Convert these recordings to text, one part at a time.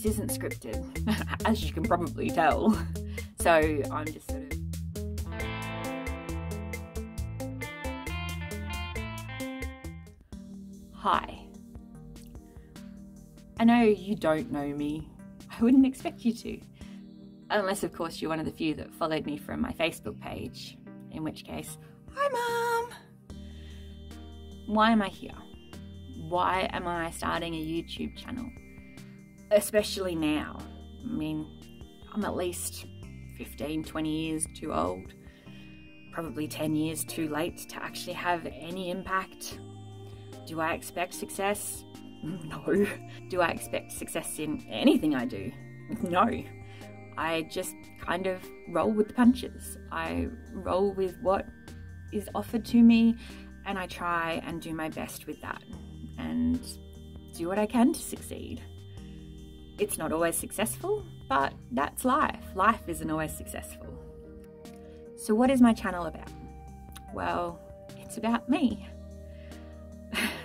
this isn't scripted, as you can probably tell. So I'm just sort of... Hi. I know you don't know me. I wouldn't expect you to. Unless, of course, you're one of the few that followed me from my Facebook page. In which case, hi Mum! Why am I here? Why am I starting a YouTube channel? Especially now. I mean, I'm at least 15, 20 years too old. Probably 10 years too late to actually have any impact. Do I expect success? No. Do I expect success in anything I do? No. I just kind of roll with the punches. I roll with what is offered to me, and I try and do my best with that and do what I can to succeed. It's not always successful, but that's life. Life isn't always successful. So what is my channel about? Well, it's about me.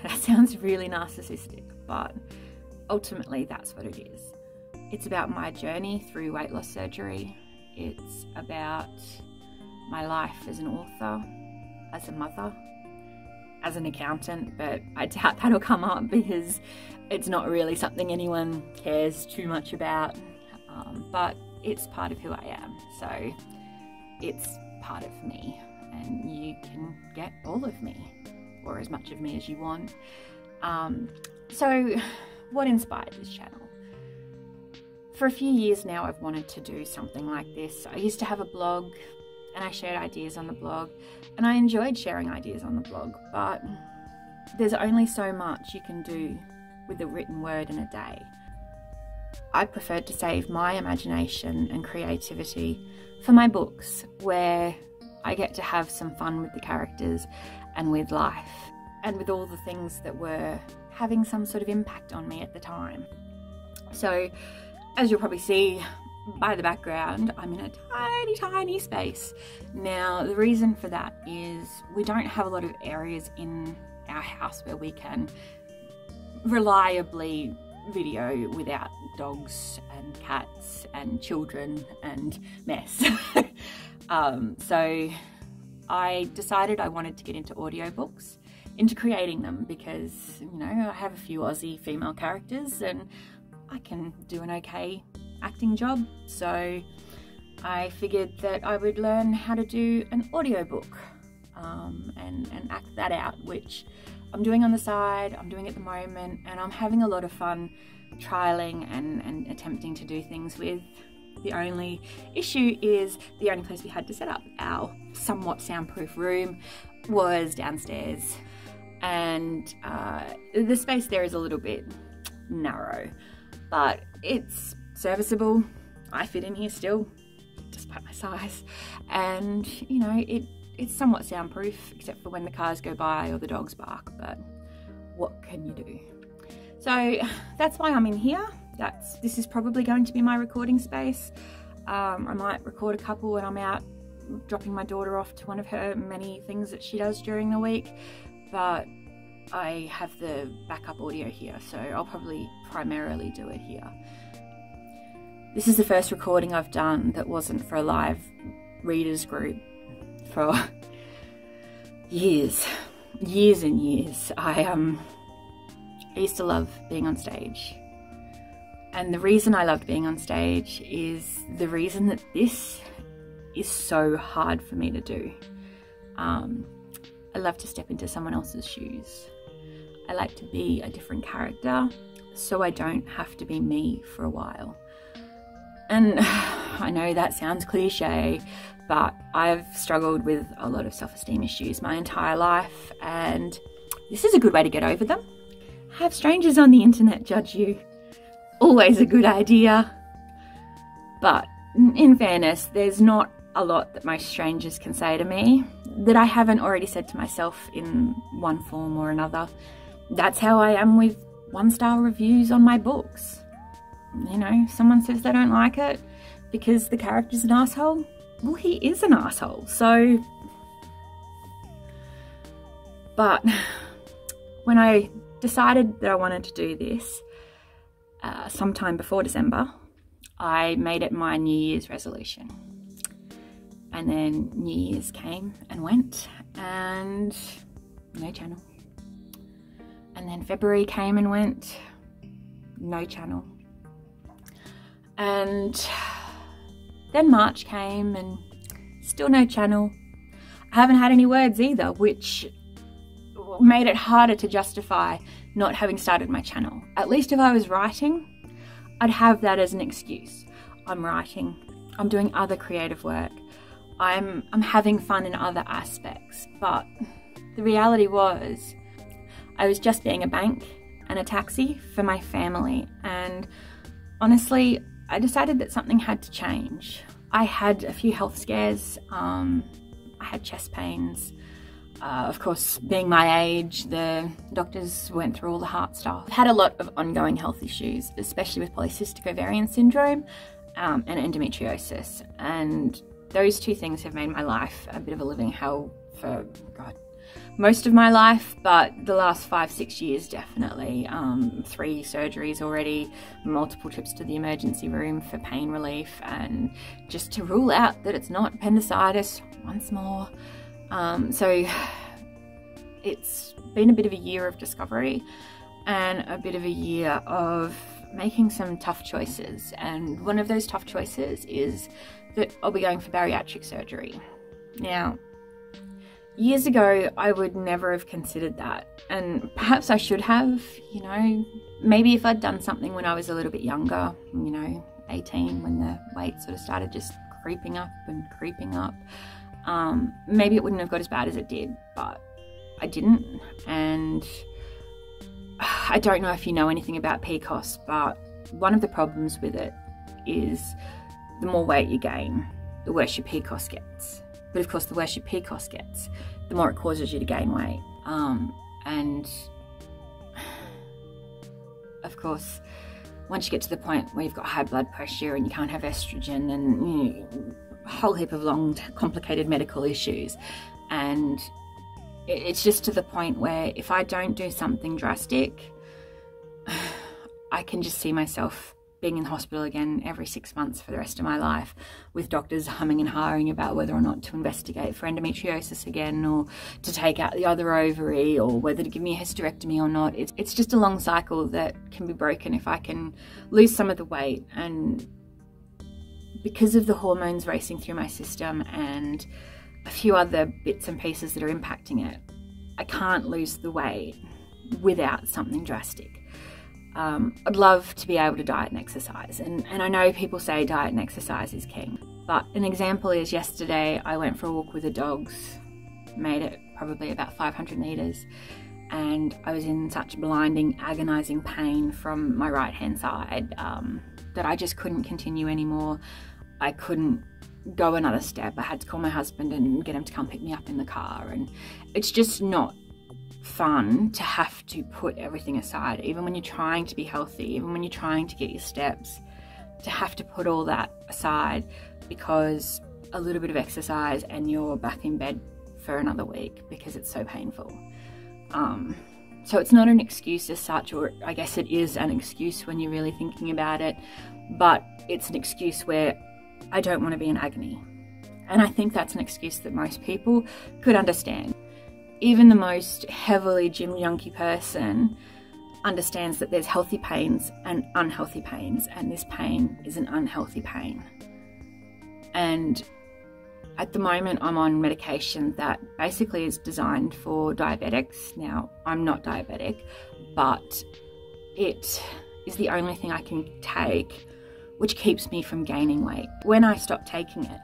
That sounds really narcissistic, but ultimately that's what it is. It's about my journey through weight loss surgery. It's about my life as an author, as a mother, as an accountant, but I doubt that'll come up because it's not really something anyone cares too much about, but it's part of who I am. So it's part of me, and you can get all of me, or as much of me as you want. So what inspired this channel? For a few years now, I've wanted to do something like this. I used to have a blog, and I shared ideas on the blog, and I enjoyed sharing ideas on the blog, but there's only so much you can do with a written word in a day. I preferred to save my imagination and creativity for my books, where I get to have some fun with the characters and with life, and with all the things that were having some sort of impact on me at the time. So, as you'll probably see by the background, I'm in a tiny, tiny space. Now, the reason for that is we don't have a lot of areas in our house where we can reliably video without dogs and cats and children and mess. So I decided I wanted to get into audiobooks, into creating them, because, you know, I have a few Aussie female characters and I can do an okay acting job. So I figured that I would learn how to do an audiobook and act that out, which I'm doing on the side. I'm doing at the moment, and I'm having a lot of fun trialing and attempting to do things with. The only issue is the only place we had to set up our somewhat soundproof room was downstairs, and the space there is a little bit narrow, but it's serviceable. I fit in here still, despite my size, and you know, it's somewhat soundproof except for when the cars go by or the dogs bark, but what can you do? So that's why I'm in here. This is probably going to be my recording space. I might record a couple when I'm out dropping my daughter off to one of her many things that she does during the week, but I have the backup audio here, so I'll probably primarily do it here. This is the first recording I've done that wasn't for a live readers group for years and years. I used to love being on stage. And the reason I loved being on stage is the reason that this is so hard for me to do. I love to step into someone else's shoes. I like to be a different character so I don't have to be me for a while. And I know that sounds cliche, but I've struggled with a lot of self-esteem issues my entire life, and this is a good way to get over them. Have strangers on the internet judge you. Always a good idea. But in fairness, there's not a lot that most strangers can say to me that I haven't already said to myself in one form or another. That's how I am with one-star reviews on my books. You know, someone says they don't like it because the character's an asshole. Well, he is an asshole, so... But when I decided that I wanted to do this, sometime before December, I made it my New Year's resolution. And then New Year's came and went, and no channel. And then February came and went, no channel. And then March came and still no channel. I haven't had any words either, which made it harder to justify not having started my channel. At least if I was writing, I'd have that as an excuse. I'm writing, I'm doing other creative work, I'm having fun in other aspects. But the reality was, I was just being a bank and a taxi for my family. And honestly, I decided that something had to change. I had a few health scares. I had chest pains. Of course, being my age, the doctors went through all the heart stuff. I've had a lot of ongoing health issues, especially with polycystic ovarian syndrome and endometriosis. And those two things have made my life a bit of a living hell for, God, most of my life, but the last 5-6 years definitely. 3 surgeries already, multiple trips to the emergency room for pain relief, and just to rule out that it's not appendicitis once more. So it's been a bit of a year of discovery and a bit of a year of making some tough choices. And one of those tough choices is that I'll be going for bariatric surgery. Now, years ago, I would never have considered that. And perhaps I should have, you know, maybe if I'd done something when I was a little bit younger, you know, 18, when the weight sort of started just creeping up and creeping up. Maybe it wouldn't have got as bad as it did, but I didn't. And I don't know if you know anything about PCOS, but one of the problems with it is the more weight you gain, the worse your PCOS gets. But of course, the worse your PCOS gets, the more it causes you to gain weight. And of course, once you get to the point where you've got high blood pressure and you can't have estrogen and you know, a whole heap of long, complicated medical issues. And it's just to the point where if I don't do something drastic, I can just see myself being in hospital again every 6 months for the rest of my life, with doctors humming and hawing about whether or not to investigate for endometriosis again, or to take out the other ovary, or whether to give me a hysterectomy or not. It's just a long cycle that can be broken if I can lose some of the weight. And because of the hormones racing through my system and a few other bits and pieces that are impacting it, I can't lose the weight without something drastic. I'd love to be able to diet and exercise, and I know people say diet and exercise is king, but an example is yesterday I went for a walk with the dogs, made it probably about 500 meters, and I was in such blinding, agonizing pain from my right hand side that I just couldn't continue anymore. I couldn't go another step. I had to call my husband and get him to come pick me up in the car, and it's just not fun to have to put everything aside, even when you're trying to be healthy, even when you're trying to get your steps, to have to put all that aside because a little bit of exercise and you're back in bed for another week because it's so painful. So it's not an excuse as such, or I guess it is an excuse when you're really thinking about it, but it's an excuse where I don't want to be in agony. And I think that's an excuse that most people could understand. Even the most heavily gym junkie person understands that there's healthy pains and unhealthy pains, and this pain is an unhealthy pain. And at the moment I'm on medication that basically is designed for diabetics. Now, I'm not diabetic, but it is the only thing I can take which keeps me from gaining weight. When I stop taking it,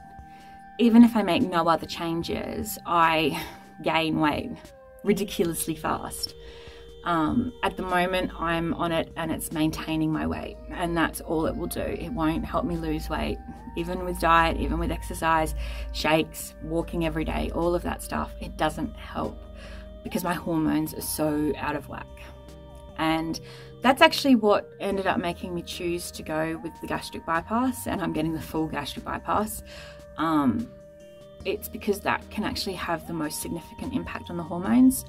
even if I make no other changes, I gain weight ridiculously fast. At the moment I'm on it and it's maintaining my weight, and that's all it will do. It won't help me lose weight, even with diet, even with exercise, shakes, walking every day, all of that stuff. It doesn't help because my hormones are so out of whack. And that's actually what ended up making me choose to go with the gastric bypass, and I'm getting the full gastric bypass. It's because that can actually have the most significant impact on the hormones,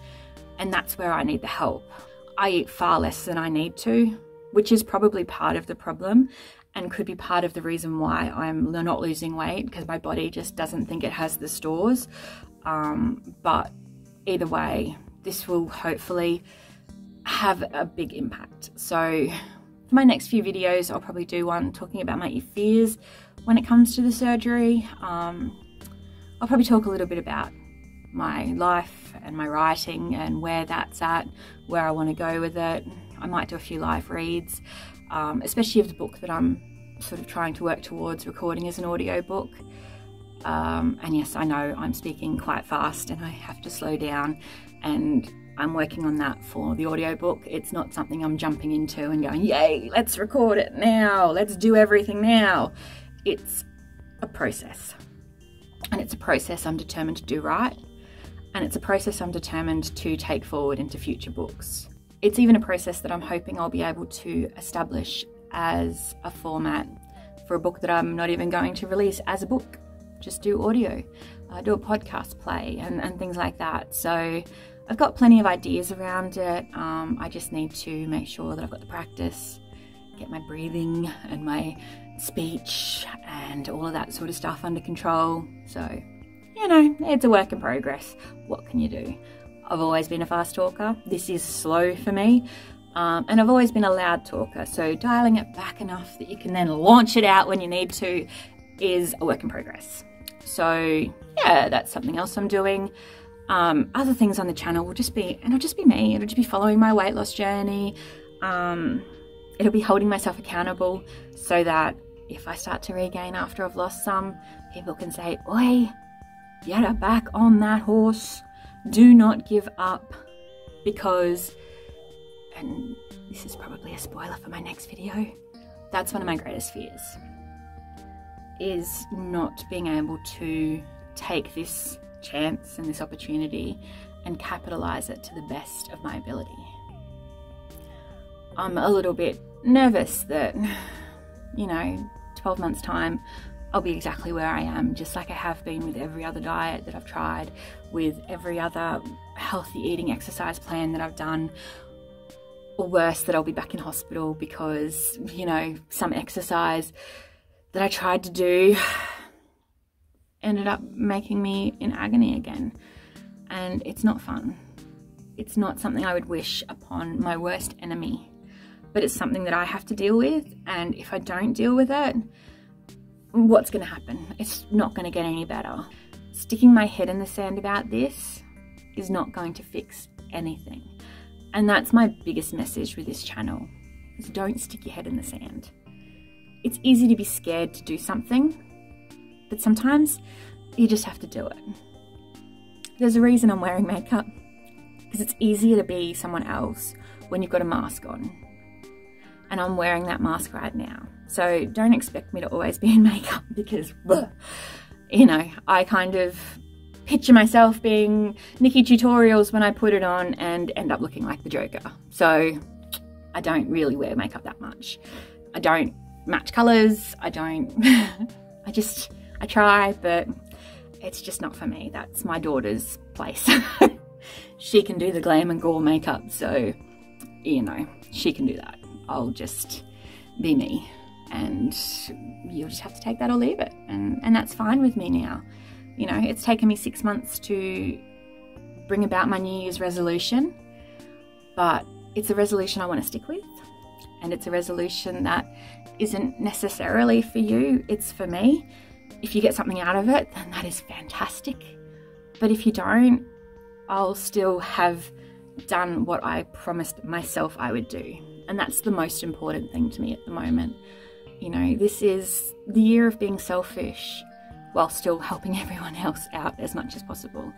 and that's where I need the help. I eat far less than I need to, which is probably part of the problem and could be part of the reason why I'm not losing weight, because my body just doesn't think it has the stores. But either way, this will hopefully have a big impact. So for my next few videos, I'll probably do one talking about my fears when it comes to the surgery. I'll probably talk a little bit about my life and my writing and where that's at, where I want to go with it. I might do a few live reads, especially of the book that I'm sort of trying to work towards recording as an audio book. And yes, I know I'm speaking quite fast and I have to slow down, and I'm working on that for the audiobook. It's not something I'm jumping into and going, yay, let's record it now, let's do everything now. It's a process, and it's a process I'm determined to do right, and it's a process I'm determined to take forward into future books. It's even a process that I'm hoping I'll be able to establish as a format for a book that I'm not even going to release as a book, just do audio, do a podcast play and things like that. So I've got plenty of ideas around it. I just need to make sure that I've got the practice, get my breathing and my speech and all of that sort of stuff under control. So, you know, it's a work in progress. What can you do? I've always been a fast talker. This is slow for me. And I've always been a loud talker. So dialing it back enough that you can then launch it out when you need to is a work in progress. So yeah, that's something else I'm doing. Other things on the channel will just be, and it'll just be me. It'll just be following my weight loss journey. It'll be holding myself accountable so that if I start to regain after I've lost some, people can say, oi, get her back on that horse. Do not give up, because, and this is probably a spoiler for my next video, that's one of my greatest fears, is not being able to take this chance and this opportunity and capitalize it to the best of my ability. I'm a little bit nervous that, you know, 12 months time, I'll be exactly where I am, just like I have been with every other diet that I've tried, with every other healthy eating exercise plan that I've done, or worse, that I'll be back in hospital because, you know, some exercise that I tried to do ended up making me in agony again. And it's not fun. It's not something I would wish upon my worst enemy, but it's something that I have to deal with. And if I don't deal with it, what's going to happen? It's not going to get any better. Sticking my head in the sand about this is not going to fix anything. And that's my biggest message with this channel, is don't stick your head in the sand. It's easy to be scared to do something, but sometimes you just have to do it. There's a reason I'm wearing makeup, because it's easier to be someone else when you've got a mask on. And I'm wearing that mask right now. So don't expect me to always be in makeup, because, you know, I kind of picture myself being Nikki Tutorials when I put it on and end up looking like the Joker. So I don't really wear makeup that much. I don't match colours. I don't, I try, but it's just not for me. That's my daughter's place. She can do the glam and gore makeup. So, you know, she can do that. I'll just be me, and you'll just have to take that or leave it. And that's fine with me now. You know, it's taken me 6 months to bring about my New Year's resolution, but it's a resolution I want to stick with. And it's a resolution that isn't necessarily for you, it's for me. If you get something out of it, then that is fantastic. But if you don't, I'll still have done what I promised myself I would do. And that's the most important thing to me at the moment. You know, this is the year of being selfish while still helping everyone else out as much as possible.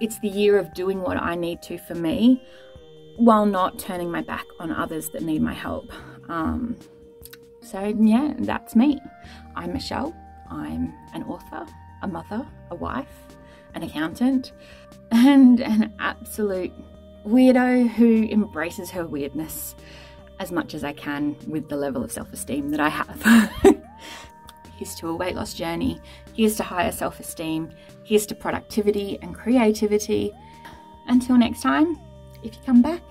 It's the year of doing what I need to for me while not turning my back on others that need my help. So yeah, that's me. I'm Michelle. I'm an author, a mother, a wife, an accountant, and an absolute weirdo who embraces her weirdness as much as I can with the level of self-esteem that I have. Here's to a weight loss journey. Here's to higher self-esteem. Here's to productivity and creativity. Until next time, if you come back,